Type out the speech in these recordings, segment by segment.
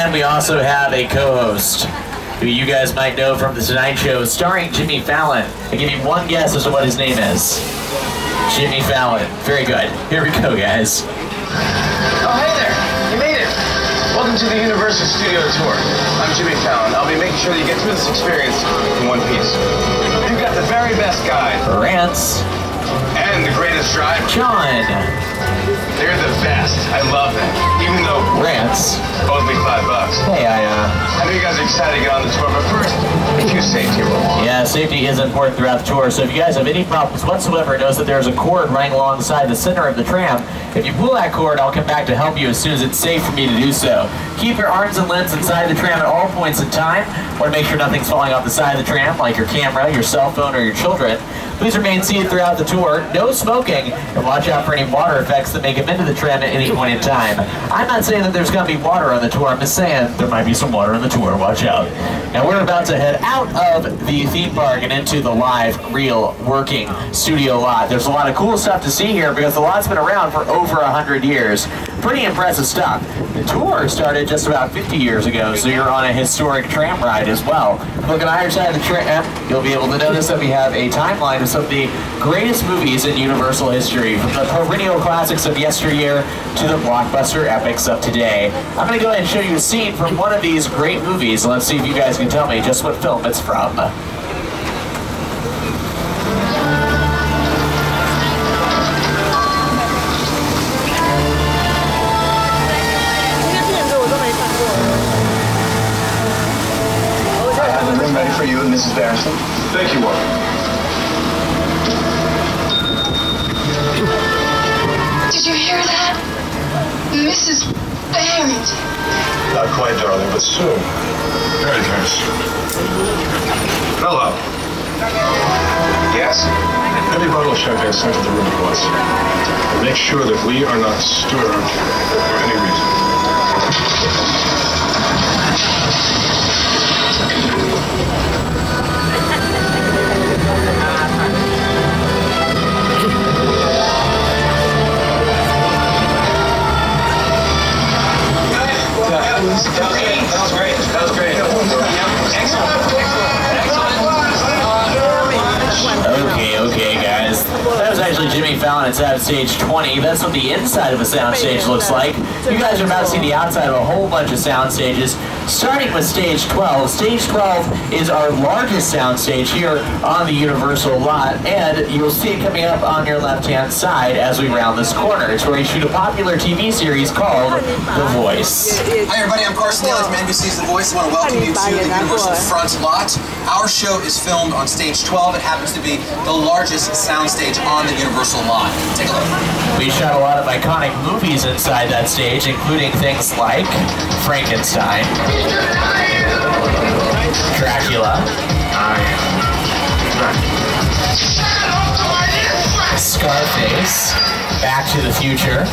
And we also have a co-host who you guys might know from The Tonight Show, starring Jimmy Fallon. I give you one guess as to what his name is. Jimmy Fallon. Very good. Here we go, guys. Oh, hey there. You made it. Welcome to the Universal Studio Tour. I'm Jimmy Fallon. I'll be making sure that you get through this experience in one piece. You've got the very best guide. Rants. And the greatest driver. John. They're the best. I love them. Even though Rants owes me $5. Hey, I know you guys are excited to get on the tour, but first, a few safety rules. Yeah, safety is important throughout the tour, so if you guys have any problems whatsoever, notice that there's a cord running alongside the center of the tram. If you pull that cord, I'll come back to help you as soon as it's safe for me to do so. Keep your arms and limbs inside the tram at all points in time. Want to make sure nothing's falling off the side of the tram, like your camera, your cell phone, or your children. Please remain seated throughout the tour, no smoking, and watch out for any water effects that may come into the tram at any point in time. I'm not saying that there's going to be water on the tour, I'm just saying there might be some water on the tour, watch out. Now we're about to head out of the theme park and into the live, real, working studio lot. There's a lot of cool stuff to see here because the lot's been around for over 100 years. Pretty impressive stuff. The tour started just about 50 years ago, so you're on a historic tram ride as well. Look at either side of the tram, you'll be able to notice that we have a timeline of some of the greatest movies in Universal history, from the perennial classics of yesteryear to the blockbuster epics of today. I'm going to go ahead and show you a scene from one of these great movies. Let's see if you guys can tell me just what film it's from. Ready for you and Mrs. Barristan. Thank you, Warren. Did you hear that? Mrs. Barristan. Not quite, darling, but soon. Very, very soon. Hello. Yes? Every bottle of champagne sent to the room at once. Make sure that we are not disturbed for any reason. That was great. That was great. Okay, guys. That was actually Jimmy Fallon inside stage 20. That's what the inside of a soundstage looks like. You guys are about to see the outside of a whole bunch of sound stages, starting with stage 12. Stage 12 is our largest soundstage here on the Universal lot, and you'll see it coming up on your left-hand side as we round this corner. It's where we shoot a popular TV series called The Voice. Hi everybody, I'm Carson Daly from NBC's The Voice. I want to welcome you to the Universal front lot. Our show is filmed on stage 12. It happens to be the largest soundstage on the Universal lot. Take a look. We shot a lot of iconic movies inside that stage, including things like Frankenstein, Dracula, Scarface, Back to the Future,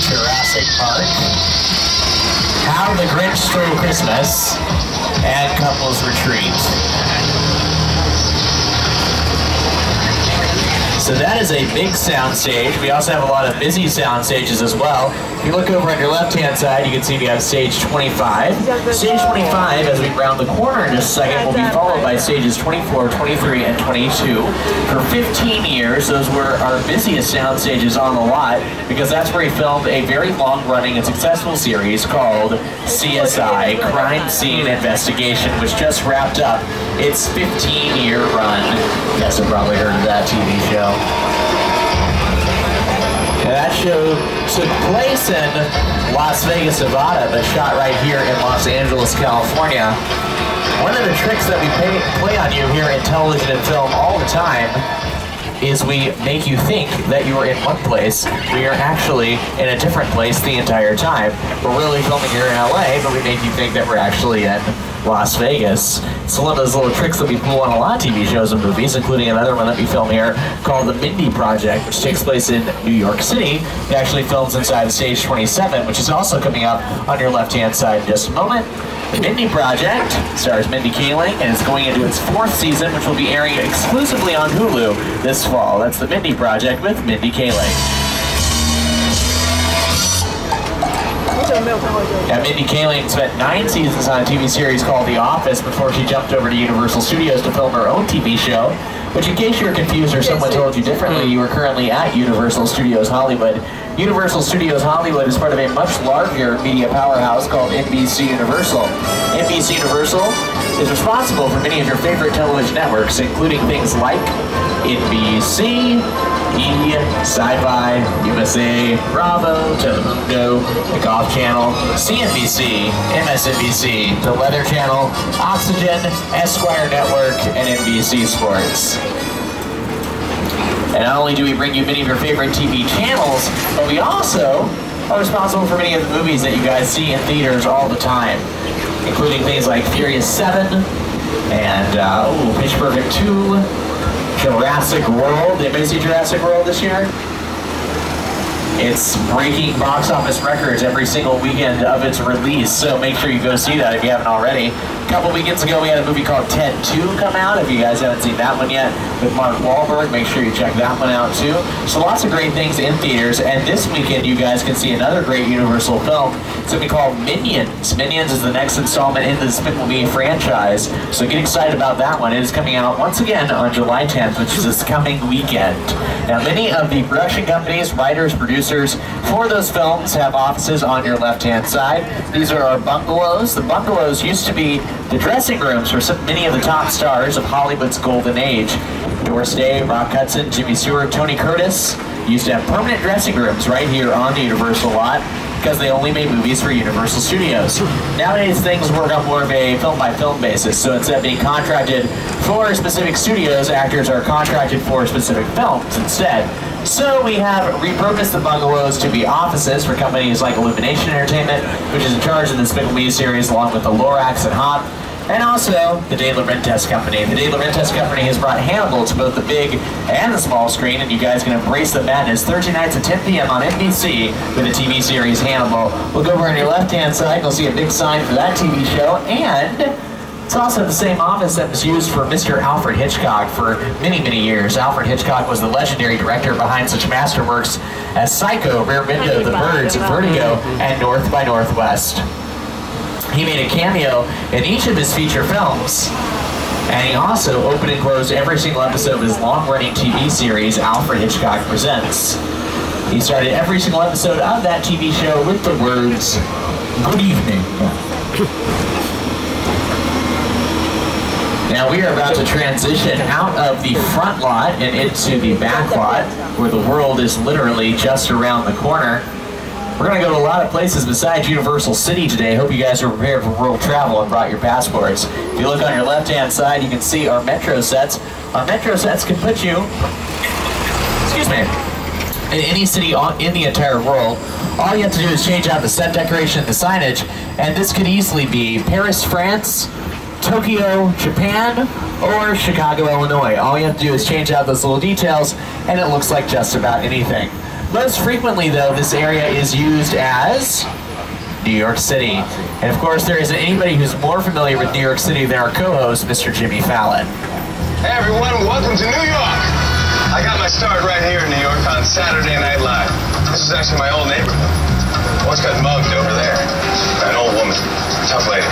Jurassic Park, How the Grinch Stole Christmas, and Couples Retreat. So that is a big sound stage. We also have a lot of busy sound stages as well. If you look over on your left-hand side, you can see we have stage 25. Stage 25, as we round the corner in just a second, will be followed by stages 24, 23, and 22. For 15 years, those were our busiest sound stages on the lot, because that's where we filmed a very long-running and successful series called CSI, Crime Scene Investigation, which just wrapped up its 15-year run. You guys have probably heard of that TV show. That show took place in Las Vegas, Nevada, but shot right here in Los Angeles, California. One of the tricks that we play on you here in television and film all the time is we make you think that you are in one place. We are actually in a different place the entire time. We're really filming here in LA, but we make you think that we're actually in Las Vegas. It's one of those little tricks that we pull on a lot of TV shows and movies, including another one that we film here called The Mindy Project, which takes place in New York City. It actually films inside Stage 27, which is also coming up on your left-hand side in just a moment. The Mindy Project stars Mindy Kaling and is going into its 4th season, which will be airing exclusively on Hulu this fall. That's The Mindy Project with Mindy Kaling. Now, Mindy Kaling spent 9 seasons on a TV series called The Office before she jumped over to Universal Studios to film her own TV show. Which, in case you were confused or someone told you differently, you are currently at Universal Studios Hollywood. Universal Studios Hollywood is part of a much larger media powerhouse called NBC Universal. NBC Universal is responsible for many of your favorite television networks, including things like NBC, E, Sci-Fi, USA, Bravo, Telemundo, the Golf Channel, CNBC, MSNBC, the Weather Channel, Oxygen, Esquire Network, and NBC Sports. And not only do we bring you many of your favorite TV channels, but we also are responsible for many of the movies that you guys see in theaters all the time, including things like Furious 7 and Pitch Perfect 2, Jurassic World. Did anybody see Jurassic World this year? It's breaking box office records every single weekend of its release, so make sure you go see that if you haven't already. A couple weekends ago, we had a movie called Ted 2 come out. If you guys haven't seen that one yet, with Mark Wahlberg, make sure you check that one out too. So lots of great things in theaters, and this weekend you guys can see another great Universal film. It's going to be called Minions. Minions is the next installment in the Despicable Me franchise, so get excited about that one. It is coming out once again on July 10th, which is this coming weekend. Now, many of the production companies, writers, producers for those films have offices on your left-hand side. These are our bungalows. The bungalows used to be the dressing rooms for many of the top stars of Hollywood's golden age. Doris Day, Rock Hudson, Jimmy Stewart, Tony Curtis used to have permanent dressing rooms right here on the Universal lot because they only made movies for Universal Studios. Nowadays, things work on more of a film-by-film basis, so instead of being contracted for specific studios, actors are contracted for specific films instead. So we have repurposed the bungalows to be offices for companies like Illumination Entertainment, which is in charge of the Despicable Me series, along with the Lorax and Hop, and also the De Laurentiis Company. The De Laurentiis Company has brought Hannibal to both the big and the small screen, and you guys can embrace the madness Thursday nights at 10 p.m. on NBC with the TV series Hannibal. Look over on your left-hand side, you'll see a big sign for that TV show, and it's also the same office that was used for Mr. Alfred Hitchcock for many, many years. Alfred Hitchcock was the legendary director behind such masterworks as Psycho, Rear Window, The Birds, Vertigo, and North by Northwest. He made a cameo in each of his feature films, and he also opened and closed every single episode of his long-running TV series, Alfred Hitchcock Presents. He started every single episode of that TV show with the words, "Good evening." Now we are about to transition out of the front lot and into the back lot, where the world is literally just around the corner. We're going to go to a lot of places besides Universal City today. Hope you guys are prepared for world travel and brought your passports. If you look on your left-hand side, you can see our Metro sets. Our Metro sets can put you, in any city in the entire world. All you have to do is change out the set decoration and the signage, and this could easily be Paris, France, Tokyo, Japan, or Chicago, Illinois. All you have to do is change out those little details, and it looks like just about anything. Most frequently, though, this area is used as New York City. And of course, there isn't anybody who's more familiar with New York City than our co-host, Mr. Jimmy Fallon. Hey everyone, welcome to New York! I got my start right here in New York on Saturday Night Live. This is actually my old neighborhood. Once got mugged over there by an old woman. Tough lady.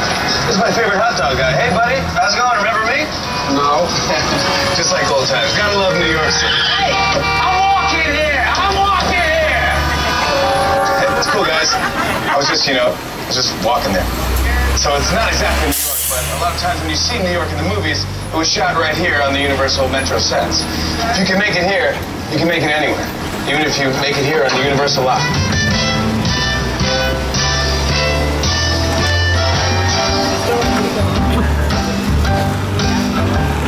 This is my favorite hot dog guy. Hey buddy, how's it going? Remember me? No. Just like old times. Gotta love New York City. Hey, I'm walking here! Hey, it's cool guys. I was just, just walking there. So it's not exactly New York, but a lot of times when you see New York in the movies, it was shot right here on the Universal Metro sets. If you can make it here, you can make it anywhere. Even if you make it here on the Universal lot.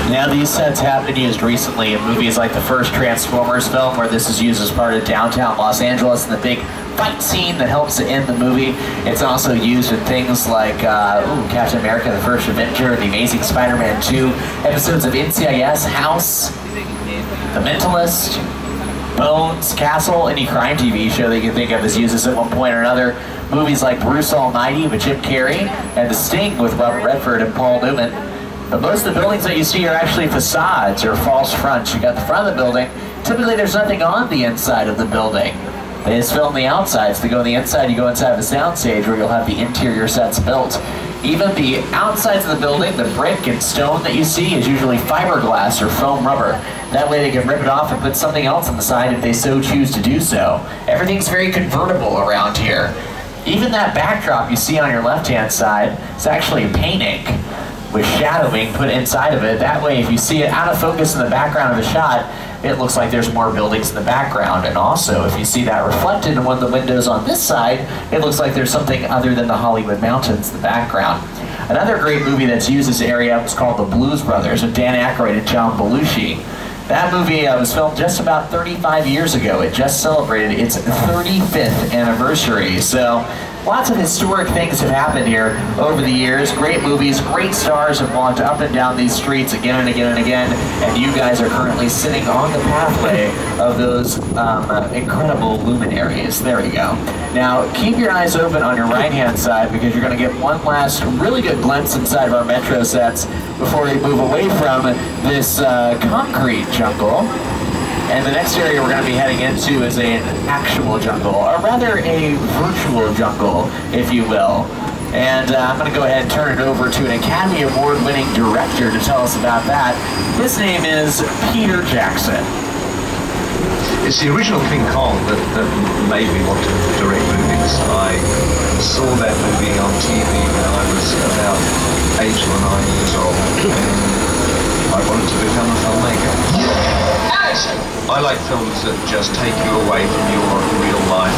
Now these sets have been used recently in movies like the first Transformers film, where this is used as part of downtown Los Angeles and the big fight scene that helps to end the movie. It's also used in things like Captain America, the First Avenger, The Amazing Spider-Man 2, episodes of NCIS, House, The Mentalist, Bones, Castle, any crime TV show that you can think of is used at one point or another. Movies like Bruce Almighty with Jim Carrey, and The Sting with Robert Redford and Paul Newman. But most of the buildings that you see are actually facades or false fronts. You got the front of the building. Typically there's nothing on the inside of the building. They just film the outsides. To go on the inside, you go inside of a soundstage where you'll have the interior sets built. Even the outsides of the building, the brick and stone that you see is usually fiberglass or foam rubber. That way they can rip it off and put something else on the side if they so choose to do so. Everything's very convertible around here. Even that backdrop you see on your left-hand side is actually a painting with shadowing put inside of it. That way, if you see it out of focus in the background of the shot, it looks like there's more buildings in the background. And also, if you see that reflected in one of the windows on this side, it looks like there's something other than the Hollywood Mountains in the background. Another great movie that's used this area was called The Blues Brothers with Dan Aykroyd and John Belushi. That movie was filmed just about 35 years ago. It just celebrated its 35th anniversary. So lots of historic things have happened here over the years. Great movies, great stars have walked up and down these streets again and again and again, and you guys are currently sitting on the pathway of those incredible luminaries. There we go. Now, keep your eyes open on your right-hand side because you're going to get one last really good glimpse inside of our Metro sets before we move away from this concrete jungle. And the next area we're going to be heading into is an actual jungle, or rather a virtual jungle, if you will. And I'm going to go ahead and turn it over to an Academy Award-winning director to tell us about that. His name is Peter Jackson. It's the original King Kong that made me want to direct movies. I saw that movie on TV when I was about 8 or 9 years old, and I wanted to become a filmmaker. I like films that just take you away from your real life.